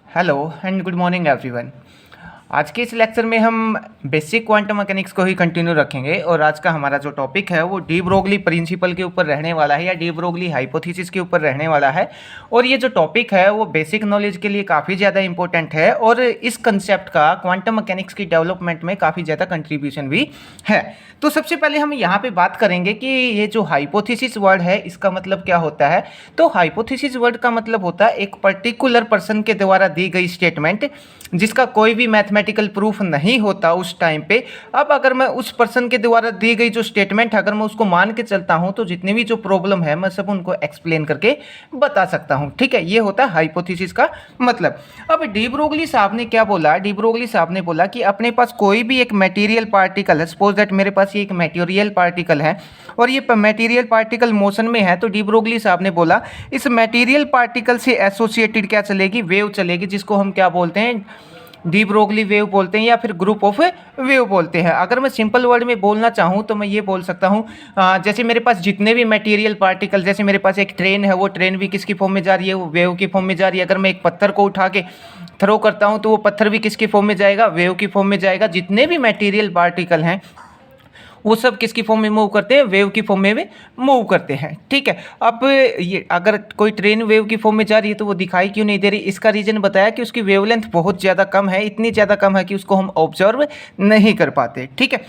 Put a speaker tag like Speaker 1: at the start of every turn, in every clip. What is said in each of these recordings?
Speaker 1: Hello and good morning everyone. आज के इस लेक्चर में हम बेसिक क्वांटम मैकेनिक्स को ही कंटिन्यू रखेंगे और आज का हमारा जो टॉपिक है वो डी ब्रोगली प्रिंसिपल के ऊपर रहने वाला है या डी ब्रोगली हाइपोथेसिस के ऊपर रहने वाला है। और ये जो टॉपिक है वो बेसिक नॉलेज के लिए काफ़ी ज़्यादा इंपॉर्टेंट है और इस कंसेप्ट का क्वांटम मैकेनिक्स की डेवलपमेंट में काफ़ी ज़्यादा कंट्रीब्यूशन भी है। तो सबसे पहले हम यहाँ पे बात करेंगे कि ये जो हाइपोथेसिस वर्ड है इसका मतलब क्या होता है। तो हाइपोथेसिस वर्ड का मतलब होता है एक पर्टिकुलर पर्सन के द्वारा दी गई स्टेटमेंट जिसका कोई भी मैथमेटिकल प्रूफ नहीं होता उस टाइम पे। अब अगर मैं उस पर्सन के द्वारा दी गई जो स्टेटमेंट अगर मैं उसको मान के चलता हूँ तो जितनी भी जो प्रॉब्लम है मैं सब उनको एक्सप्लेन करके बता सकता हूँ। ठीक है, ये होता है हाइपोथेसिस का मतलब। अब डी ब्रोगली साहब ने क्या बोला, डी ब्रोगली साहब ने बोला कि अपने पास कोई भी एक मटेरियल पार्टिकल है, सपोज दैट मेरे पास ये एक मटेरियल पार्टिकल है और ये मटेरियल पार्टिकल मोशन में है। तो डी ब्रोगली साहब ने बोला इस मटेरियल पार्टिकल से एसोसिएटेड क्या चलेगी, वेव चलेगी, जिसको हम क्या बोलते हैं, डी ब्रोगली वेव बोलते हैं या फिर ग्रुप ऑफ वेव बोलते हैं। अगर मैं सिंपल वर्ड में बोलना चाहूँ तो मैं ये बोल सकता हूँ जैसे मेरे पास जितने भी मटेरियल पार्टिकल, जैसे मेरे पास एक ट्रेन है, वो ट्रेन भी किसकी फॉर्म में जा रही है, वो वेव की फॉर्म में जा रही है। अगर मैं एक पत्थर को उठा के थ्रो करता हूँ तो वो पत्थर भी किसकी फॉर्म में जाएगा, वेव की फॉर्म में जाएगा। जितने भी मटेरियल पार्टिकल हैं वो सब किसकी फॉर्म में मूव करते हैं, वेव की फॉर्म में मूव करते हैं। ठीक है, अब ये अगर कोई ट्रेन वेव की फॉर्म में जा रही है तो वो दिखाई क्यों नहीं दे रही, इसका रीज़न बताया कि उसकी वेवलेंथ बहुत ज़्यादा कम है, इतनी ज़्यादा कम है कि उसको हम ऑब्जर्व नहीं कर पाते। ठीक है,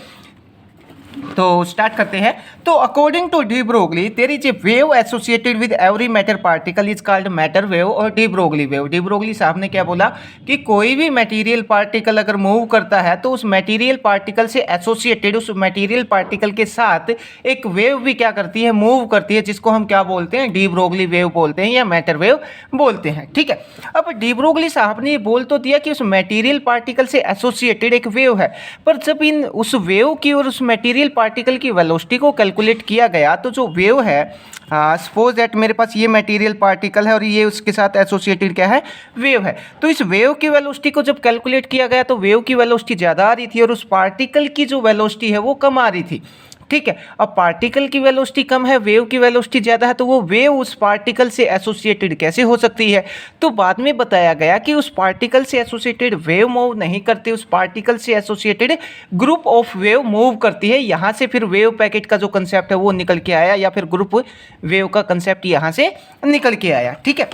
Speaker 1: तो स्टार्ट करते हैं। तो according to de Broglie there is a wave associated with every matter particle is called matter wave और de Broglie wave. De Broglie साहब ने क्या बोला कि कोई भी मटेरियल पार्टिकल अगर मूव करता है तो उस मटेरियल पार्टिकल से एसोसिएटेड, उस मटेरियल पार्टिकल के साथ एक वेव भी क्या करती है, मूव करती है, जिसको हम क्या बोलते हैं, डी ब्रोगली वेव बोलते हैं या मैटर वेव बोलते हैं। ठीक है, अब डी ब्रोगली साहब ने ये बोल तो दिया कि उस मटेरियल पार्टिकल से एसोसिएटेड एक वेव है, पर जब इन उस वेव की और उस मटेरियल पार्टिकल की वेलोसिटी को कैलकुलेट किया गया तो जो वेव है, सपोज दैट मेरे पास ये मटेरियल पार्टिकल है और ये उसके साथ एसोसिएटेड क्या है, वेव है। तो इस वेव की वेलोसिटी को जब कैलकुलेट किया गया तो वेव की वेलोसिटी ज़्यादा आ रही थी और उस पार्टिकल की जो वेलोसिटी है वो कम आ रही थी। ठीक है, अब पार्टिकल की वेलोसिटी कम है, वेव की वेलोसिटी ज़्यादा है, तो वो वेव उस पार्टिकल से एसोसिएटेड कैसे हो सकती है। तो बाद में बताया गया कि उस पार्टिकल से एसोसिएटेड वेव मूव नहीं करती, उस पार्टिकल से associated group of wave move करती है। यहाँ से फिर वेव पैकेट का जो कंसेप्ट है वो निकल के आया या फिर ग्रुप वेव का कंसेप्ट यहाँ से निकल के आया। ठीक है,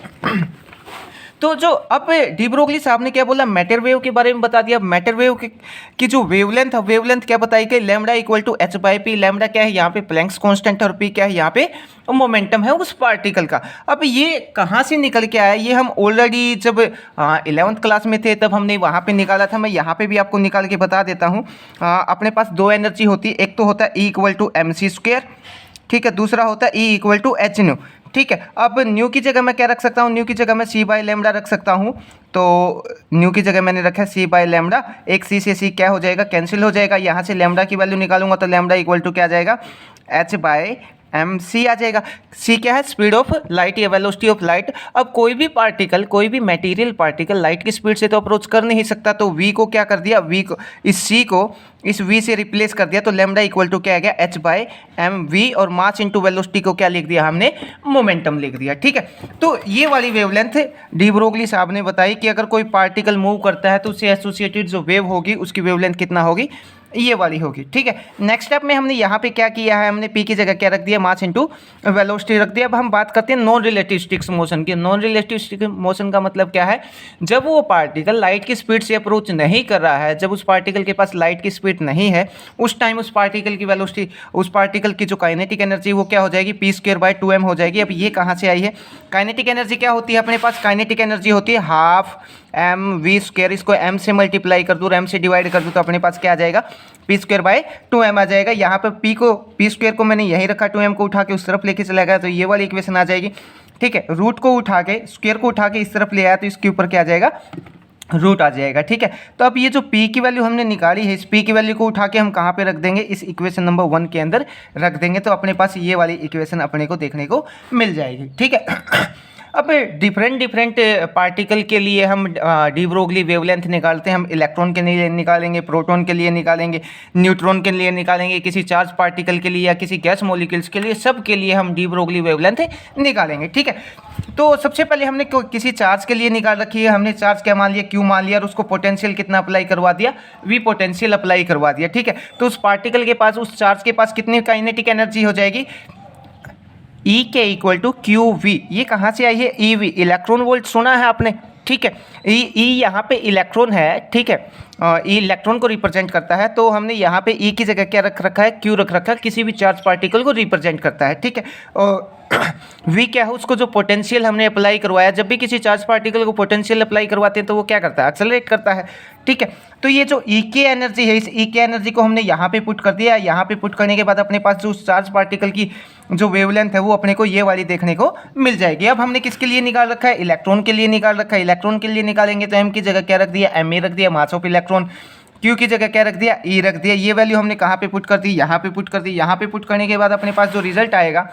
Speaker 1: तो जो अब डी ब्रोगली साहब ने क्या बोला, मैटर वेव के बारे में बता दिया। मैटर वेव की जो वेवलेंथ है, वेवलेंथ क्या बताई गई, lambda equal to H by P. लैम्डा क्या है यहाँ पे, प्लैंक्स कांस्टेंट, और पी क्या है यहाँ पे, मोमेंटम है उस पार्टिकल का। अब ये कहाँ से निकल के आया, ये हम ऑलरेडी जब 11th क्लास में थे तब हमने वहाँ पे निकाला था। मैं यहाँ पे भी आपको निकाल के बता देता हूँ। अपने पास दो एनर्जी होती है, एक तो होता है E equal to M C square, ठीक है, दूसरा होता है E equal to H nu. ठीक है, अब न्यू की जगह मैं क्या रख सकता हूँ, न्यू की जगह मैं सी बाई लेमडा रख सकता हूँ। तो न्यू की जगह मैंने रखा है सी बाई लेमडा, एक सी से सी क्या हो जाएगा, कैंसिल हो जाएगा। यहाँ से लेमडा की वैल्यू निकालूंगा तो लेमडा इक्वल टू क्या आ जाएगा, एच बाई एम सी आ जाएगा। सी क्या है, स्पीड ऑफ लाइट या वेलोसिटी ऑफ लाइट। अब कोई भी पार्टिकल, कोई भी मटेरियल पार्टिकल लाइट की स्पीड से तो अप्रोच कर नहीं सकता, तो वी को क्या कर दिया, वी को इस सी को इस v से रिप्लेस कर दिया, तो लेमडा इक्वल टू क्या आ गया, एच बाई एम वी, और मास इंटू वेलोसिटी को क्या लिख दिया हमने, मोमेंटम लिख दिया। ठीक है, तो ये वाली वेवलेंथ डी ब्रोगली साहब ने बताई कि अगर कोई पार्टिकल मूव करता है तो उससे एसोसिएटेड जो वेव होगी उसकी वेवलेंथ कितना होगी, ये वाली होगी। ठीक है, नेक्स्ट स्टेप में हमने यहाँ पे क्या किया है, हमने पी की जगह क्या रख दिया, मास इंटू वेलोसिटी रख दिया। अब हम बात करते हैं नॉन रिलेटिविस्टिक मोशन की। नॉन रिलेटिविस्टिक मोशन का मतलब क्या है, जब वो पार्टिकल लाइट की स्पीड से अप्रोच नहीं कर रहा है, जब उस पार्टिकल के पास लाइट की स्पीड नहीं है, उस टाइम उस पार्टिकल की वेलोसिटी, उस पार्टिकल की जो काइनेटिक एनर्जी वो क्या हो जाएगी, पी स्क्वायर बाई 2m हो जाएगी। अब ये कहाँ से आई है, काइनेटिक एनर्जी क्या होती है अपने पास, काइनेटिक एनर्जी होती है हाफ एम वी स्क्वायर। इसको m से मल्टीप्लाई कर दूँ, m से डिवाइड कर दूँ तो अपने पास क्या आ जाएगा, पी स्क्वायर बाई 2m आ जाएगा। यहाँ पर पी स्क्वायर को मैंने यहीं रखा, 2m को उठा के उस तरफ लेके चला गया तो ये वाली इक्वेशन आ जाएगी। ठीक है, रूट को उठा के, स्क्वायर को उठा के इस तरफ ले आया तो इसके ऊपर क्या आ जाएगा, रूट आ जाएगा। ठीक है, तो अब ये जो p की वैल्यू हमने निकाली है, इस p की वैल्यू को उठा के हम कहाँ पे रख देंगे, इस इक्वेशन नंबर 1 के अंदर रख देंगे, तो अपने पास ये वाली इक्वेशन अपने को देखने को मिल जाएगी। ठीक है, अब डिफरेंट पार्टिकल के लिए हम डी ब्रोगली वेवलेंथ निकालते हैं। हम इलेक्ट्रॉन के लिए निकालेंगे, प्रोटॉन के लिए निकालेंगे, न्यूट्रॉन के लिए निकालेंगे, किसी चार्ज पार्टिकल के लिए या किसी गैस मॉलिक्यूल्स के लिए, सब के लिए हम डी ब्रोगली वेवलेंथ निकालेंगे। ठीक है, तो सबसे पहले हमने किसी चार्ज के लिए निकाल रखी है, हमने चार्ज क्या मान लिया, क्यू मान लिया, और उसको पोटेंशियल कितना अप्लाई करवा दिया, वी पोटेंशियल अप्लाई करवा दिया, ठीक है। तो उस पार्टिकल के पास, उस चार्ज के पास कितनी काइनेटिक एनर्जी हो जाएगी, ई के इक्वल टू क्यू वी। ये कहाँ से आई है, ई वी, इलेक्ट्रॉन वोल्ट सुना है आपने, ठीक है। ई यहाँ पे इलेक्ट्रॉन है, ठीक है, ई इलेक्ट्रॉन को रिप्रेजेंट करता है, तो हमने यहाँ पे ई की जगह क्या रख रखा है, क्यू रख रखा है, किसी भी चार्ज पार्टिकल को रिप्रेजेंट करता है, ठीक है। और वी क्या है, उसको जो पोटेंशियल हमने अप्लाई करवाया, जब भी किसी चार्ज पार्टिकल को पोटेंशियल अप्लाई करवाते हैं तो वो क्या करता है, एक्सेलरेट करता है, ठीक है। तो ये जो ई के एनर्जी है, इस ई के एनर्जी को हमने यहाँ पे पुट कर दिया। यहाँ पे पुट करने के बाद अपने पास जो चार्ज पार्टिकल की जो वेवलेंथ है वो अपने को ये वाली देखने को मिल जाएगी। अब हमने किसके लिए निकाल रखा है, इलेक्ट्रॉन के लिए निकाल रखा है। इलेक्ट्रॉन के लिए निकालेंगे तो एम की जगह क्या रख दिया, एम ए रख दिया, मास ऑफ इलेक्ट्रॉन। क्यू की जगह क्या रख दिया, ई रख दिया। ये वैल्यू हमने कहाँ पे पुट कर दी, यहाँ पे पुट कर दी। यहाँ पे पुट करने के बाद अपने पास जो रिजल्ट आएगा,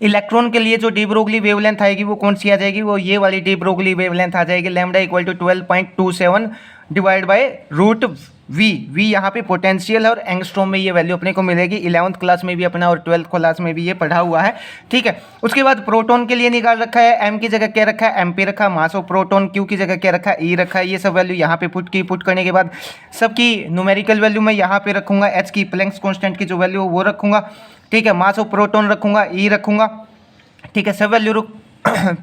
Speaker 1: इलेक्ट्रॉन के लिए जो डी ब्रोगली वेवलेंथ आएगी वो कौन सी आ जाएगी, वो ये वाली डी ब्रोगली वेवलेंथ आ जाएगी, lambda equal to 12.27 divide by root V. V यहाँ पे पोटेंशियल है और एंगस्ट्रॉम में ये वैल्यू अपने को मिलेगी। 11th क्लास में भी अपना और 12th क्लास में भी ये पढ़ा हुआ है, ठीक है। उसके बाद प्रोटॉन के लिए निकाल रखा है, एम की जगह क्या रखा है, एम पे रखा, मास ऑफ प्रोटॉन। क्यू की जगह क्या रखा है, ई रखा है। ये सब वैल्यू यहाँ पे पुट की। पुट करने के बाद सबकी न्यूमेरिकल वैल्यू मैं यहाँ पे रखूँगा, एच की प्लैंक्स कॉन्स्टेंट की जो वैल्यू वो रखूँगा, ठीक है। मास ऑफ प्रोटॉन रखूँगा, ई रखूँगा, ठीक है। सब वैल्यू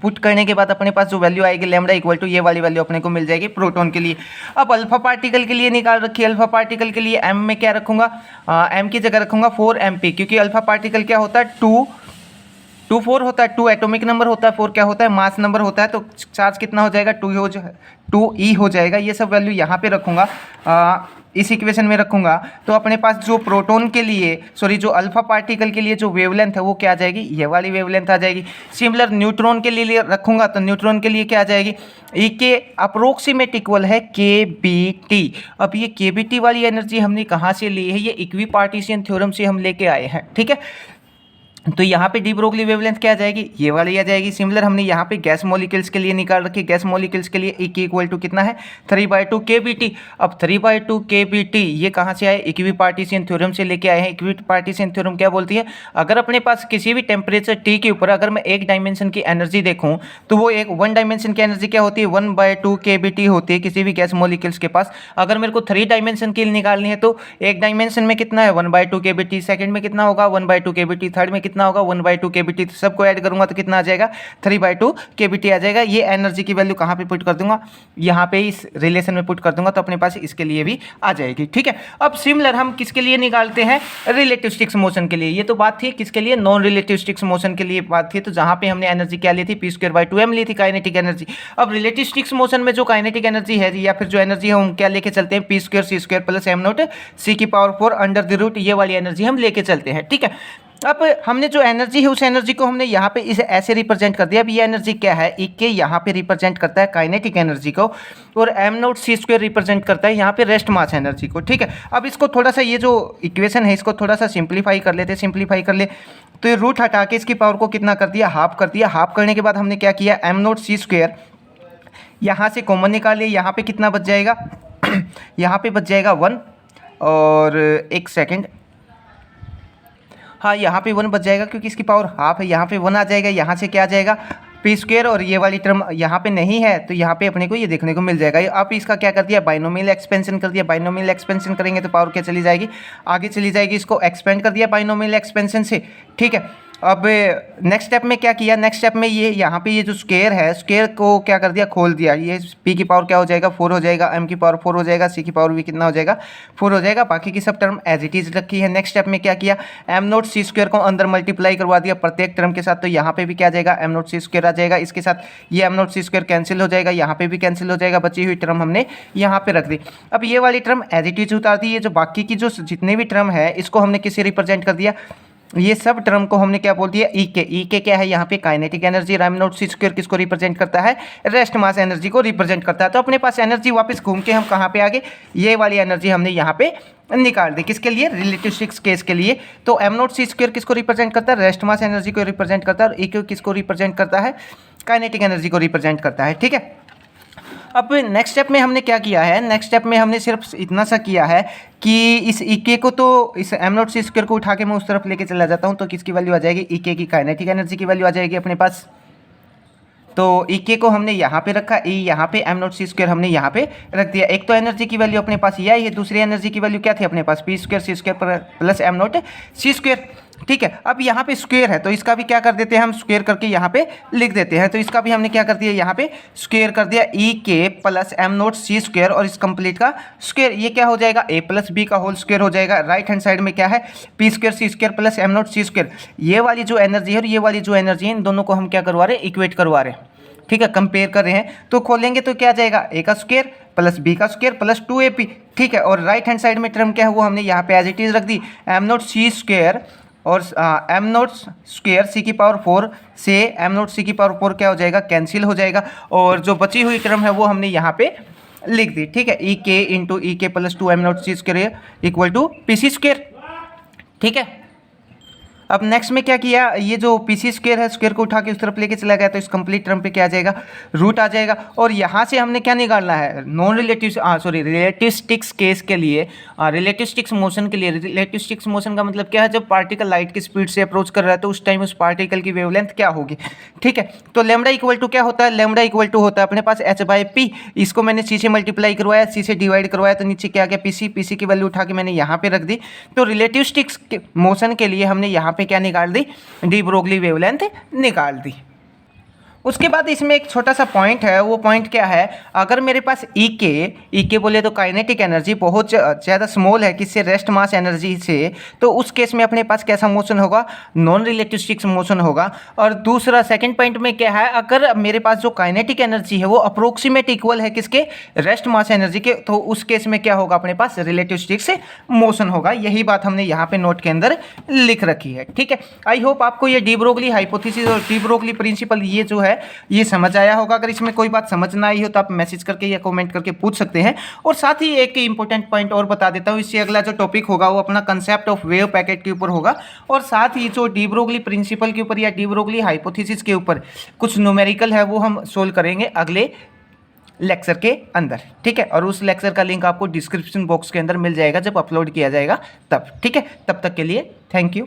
Speaker 1: पुट करने के बाद अपने पास जो वैल्यू आएगी, लैम्डा इक्वल टू ये वाली वैल्यू अपने को मिल जाएगी प्रोटॉन के लिए। अब अल्फा पार्टिकल के लिए निकाल रखी है। अल्फा पार्टिकल के लिए एम में क्या रखूँगा, एम की जगह रखूँगा 4mp, क्योंकि अल्फा पार्टिकल क्या होता है, 2 4 होता है, 2 एटॉमिक नंबर होता है, 4 क्या होता है, मास नंबर होता है। तो चार्ज कितना हो जाएगा, 2e हो जाएगा। ये सब वैल्यू यहाँ पे रखूँगा, इस इक्वेशन में रखूँगा। तो अपने पास जो प्रोटॉन के लिए, सॉरी जो अल्फा पार्टिकल के लिए जो वेवलेंथ है वो क्या आ जाएगी, ये वाली वेवलेंथ आ जाएगी। सिमिलर न्यूट्रॉन के लिए रखूँगा तो न्यूट्रॉन के लिए क्या आ जाएगी, ई के अप्रोक्सीमेट इक्वल है KBT। अब ये KBT वाली एनर्जी हमने कहाँ से ली है, ये इक्विपार्टीशन थ्योरम से हम लेके आए हैं, ठीक है। तो यहाँ पे डी ब्रोगली वेवलेंथ क्या आ जाएगी, ये वाली आ जाएगी। सिमिलर हमने यहाँ पे गैस मॉलिक्यूल्स के लिए निकाल रखी। गैस मॉलिक्यूल्स के लिए E इक्वल टू कितना है, 3/2 KBT। अब 3/2 KBT ये कहाँ से आए, इक्विपार्टीशन थ्योरम से लेके आए हैं। इक्विपार्टीशन थ्योरम क्या बोलती है, अगर अपने पास किसी भी टेम्परेचर T के ऊपर अगर मैं एक डायमेंशन की एनर्जी देखूँ तो वो एक 1 डायमेंशन की एनर्जी क्या होती है, 1/2 KBT होती है किसी भी गैस मॉलिक्यूल्स के पास। अगर मेरे को 3 डायमेंशन की निकालनी है तो एक डायमेंशन में कितना है, 1/2 KBT, सेकंड में कितना होगा, 1/2 KBT, थर्ड में कितना होगा, 1/2 KBT। तो सबको ऐड करूंगा तो कितना आ जाएगा, 3/2 KBT आ जाएगा। ये एनर्जी की वैल्यू कहाँ पे पुट कर दूंगा, यहाँ पे इस रिलेशन में पुट कर दूंगा, तो अपने पास इसके लिए भी आ जाएगी, ठीक है। अब सिमिलर हम किसके लिए निकालते हैं, रिलेटिविस्टिक्स मोशन के लिए। ये तो बात थी किसके लिए, नॉन रिलेटिविस्टिक्स मोशन के लिए बात थी। तो जहाँ पे हमने एनर्जी क्या ली थी, p²/2m ली थी काइनेटिक एनर्जी। अब रिलेटिविस्टिक्स मोशन में जो काइनेटिक एनर्जी है या फिर जो एनर्जी है हम क्या लेके चलते हैं, p² c² + m0 c⁴ √, ये वाली एनर्जी हम लेके चलते हैं, ठीक है। अब हमने जो एनर्जी है उस एनर्जी को हमने यहाँ पे इसे ऐसे रिप्रेजेंट कर दिया। अब ये एनर्जी क्या है, ई के यहाँ पे रिप्रेजेंट करता है काइनेटिक एनर्जी को, और m0 c² रिप्रेजेंट करता है यहाँ पे रेस्ट मास एनर्जी को, ठीक है। अब इसको थोड़ा सा, ये जो इक्वेशन है इसको थोड़ा सा सिंप्लीफाई कर लेते हैं, सिंप्लीफाई कर ले। तो ये रूट हटा के इसकी पावर को कितना कर दिया, हाफ कर दिया। हाफ करने के बाद हमने क्या किया, m0 c² यहाँ से कॉमन निकाल लिया। यहाँ पे कितना बच जाएगा यहाँ पे बच जाएगा 1, और एक सेकेंड, हाँ यहाँ पे 1 बच जाएगा क्योंकि इसकी पावर हाफ है। यहाँ पे 1 आ जाएगा, यहाँ से क्या आ जाएगा, p², और ये वाली टर्म यहाँ पे नहीं है तो यहाँ पे अपने को ये देखने को मिल जाएगा। आप इसका क्या कर दिया, बाइनोमियल एक्सपेंशन कर दिया। बाइनोमियल एक्सपेंशन करेंगे तो पावर क्या चली जाएगी, आगे चली जाएगी। इसको एक्सपेंड कर दिया बाइनोमियल एक्सपेंशन से, ठीक है। अब नेक्स्ट स्टेप में क्या किया, नेक्स्ट स्टेप में ये यहाँ पे ये जो स्क्वायर है, स्क्वायर को क्या कर दिया, खोल दिया। ये p की पावर क्या हो जाएगा, 4 हो जाएगा, m की पावर 4 हो जाएगा, c की पावर भी कितना हो जाएगा, 4 हो जाएगा। बाकी की सब टर्म एज इट इज रखी है। नेक्स्ट स्टेप में क्या किया, m0 c² को अंदर मल्टीप्लाई करवा दिया प्रत्येक टर्म के साथ। तो यहाँ पे भी क्या आ जाएगा, m0 c² आ जाएगा। इसके साथ ये m0 c² कैंसिल हो जाएगा, यहाँ पे भी कैंसिल हो जाएगा। बची हुई टर्म हमने यहाँ पे रख दी। अब ये वाली टर्म एज इट इज उतार दी। ये जो बाकी की जो जितने भी टर्म है इसको हमने किसे रिप्रेजेंट कर दिया, ये सब टर्म को हमने क्या बोल दिया, ई के। ई के क्या है यहाँ पे, काइनेटिक एनर्जी। m0 c² किसको रिप्रेजेंट करता है, रेस्ट मास एनर्जी को रिप्रेजेंट करता है। तो अपने पास एनर्जी वापस घूम के हम कहाँ पे आ गए, ये वाली एनर्जी हमने यहाँ पे निकाल दी। किसके लिए, रिलेटिविस्टिक्स केस के लिए। तो m0 c² किसको रिप्रेजेंट करता है, रेस्ट मास एनर्जी को रिप्रेजेंट करता है, और ई के किसको रिप्रेजेंट करता है, काइनेटिक एनर्जी को रिप्रेजेंट करता है, ठीक है। अब नेक्स्ट स्टेप में हमने क्या किया है, नेक्स्ट स्टेप में हमने सिर्फ इतना सा किया है कि इस ई के को, तो इस m0 c² को उठा के मैं उस तरफ लेके चला जाता हूँ, तो किसकी वैल्यू आ जाएगी, ई के की काइनेटिक एनर्जी की वैल्यू आ जाएगी अपने पास। तो ई के को हमने यहाँ पे रखा, ई यहाँ पे, एम नॉट सी स्क्वायर हमने यहाँ पे रख दिया। एक तो एनर्जी की वैल्यू अपने पास यह है, दूसरी एनर्जी की वैल्यू क्या थी अपने पास, p square C square plus am not C square. ठीक है, अब यहाँ पे स्क्वायर है तो इसका भी क्या कर देते हैं हम, स्क्वायर करके यहाँ पे लिख देते हैं। तो इसका भी हमने क्या कर दिया, यहाँ पे स्क्वायर कर दिया, E K plus am not C square और इस कंप्लीट का स्क्वायर। ये क्या हो जाएगा, ए प्लस बी का होल स्क्वायर हो जाएगा। राइट हैंड साइड में क्या है, P square C square plus am not C square. ये वाली जो एनर्जी है और ये वाली जो एनर्जी है, इन दोनों को हम क्या करवा रहे हैं, इक्वेट करवा रहे हैं। ठीक है, कंपेयर कर रहे हैं तो खोलेंगे तो क्या आ जाएगा, ए का स्क्वायर प्लस बी का स्क्वायर प्लस 2ab। ठीक है, और राइट हैंड साइड में टर्म क्या है वो हमने यहाँ पे एज इट इज रख दी, एम नॉट सी स्क्वायर और एम नॉट स्क्वायर सी की पावर 4 से एम नॉट सी की पावर 4 क्या हो जाएगा, कैंसिल हो जाएगा। और जो बची हुई टर्म है वो हमने यहाँ पे लिख दी। ठीक है, ई के into E K plus 2 M not C square equal to P C square. ठीक है, अब नेक्स्ट में क्या किया, ये जो पी सी स्क्वायर है, स्क्वायर को उठा के उस तरफ लेके चला गया तो इस कंप्लीट टर्म पे क्या आ जाएगा, रूट आ जाएगा। और यहाँ से हमने क्या निकालना है, नॉन रिलेटिव रिलेटिविस्टिक्स केस के लिए, रिलेटिविस्टिक्स मोशन के लिए। रिलेटिविस्टिक्स मोशन का मतलब क्या है, जब पार्टिकल लाइट की स्पीड से अप्रोच कर रहा है तो उस टाइम उस पार्टिकल की वेवलेंथ क्या होगी। ठीक है, तो लेमडा इक्वल टू क्या होता है, लेमडा इक्वल टू होता है अपने पास एच बाई पी। इसको मैंने सी से मल्टीप्लाई करवाया, सी से डिवाइड करवाया तो नीचे क्या आ गया, पी सी की वैल्यू उठा के मैंने यहाँ पे रख दी। तो रिलेटिविस्टिक्स मोशन के लिए हमने यहाँ पे क्या निकाल दी, डी ब्रोगली वेवलेंथ निकाल दी। उसके बाद इसमें एक छोटा सा पॉइंट है, वो पॉइंट क्या है, अगर मेरे पास ई के बोले तो काइनेटिक एनर्जी बहुत ज़्यादा स्मॉल है किससे, रेस्ट मास एनर्जी से, तो उस केस में अपने पास कैसा मोशन होगा, नॉन रिलेटिविस्टिक्स मोशन होगा। और दूसरा सेकंड पॉइंट में क्या है, अगर मेरे पास जो काइनेटिक एनर्जी है वो अप्रोक्सीमेट इक्वल है किसके, रेस्ट मास एनर्जी के, तो उस केस में क्या होगा अपने पास, रिलेटिविस्टिक्स मोशन होगा। यही बात हमने यहाँ पे नोट के अंदर लिख रखी है। ठीक है, आई होप आपको ये डी ब्रोगली हाइपोथेसिस और डी ब्रोगली प्रिंसिपल ये जो है ये समझ आया होगा। अगर इसमें कोई बात समझ ना आई हो तो आप मैसेज करके या कमेंट करके पूछ सकते हैं। और साथ ही एक इंपॉर्टेंट पॉइंट और बता देता हूँ, इससे अगला जो टॉपिक होगा वो अपना कंसेप्ट ऑफ वेव पैकेट के ऊपर होगा। और साथ ही जो डी ब्रोगली प्रिंसिपल के ऊपर या डी ब्रोगली हाइपोथेसिस के ऊपर कुछ न्यूमेरिकल है वो हम सोल्व करेंगे अगले लेक्चर के अंदर। ठीक है, और उस लेक्चर का लिंक आपको डिस्क्रिप्शन बॉक्स के अंदर मिल जाएगा जब अपलोड किया जाएगा तब। ठीक है, तब तक के लिए थैंक यू।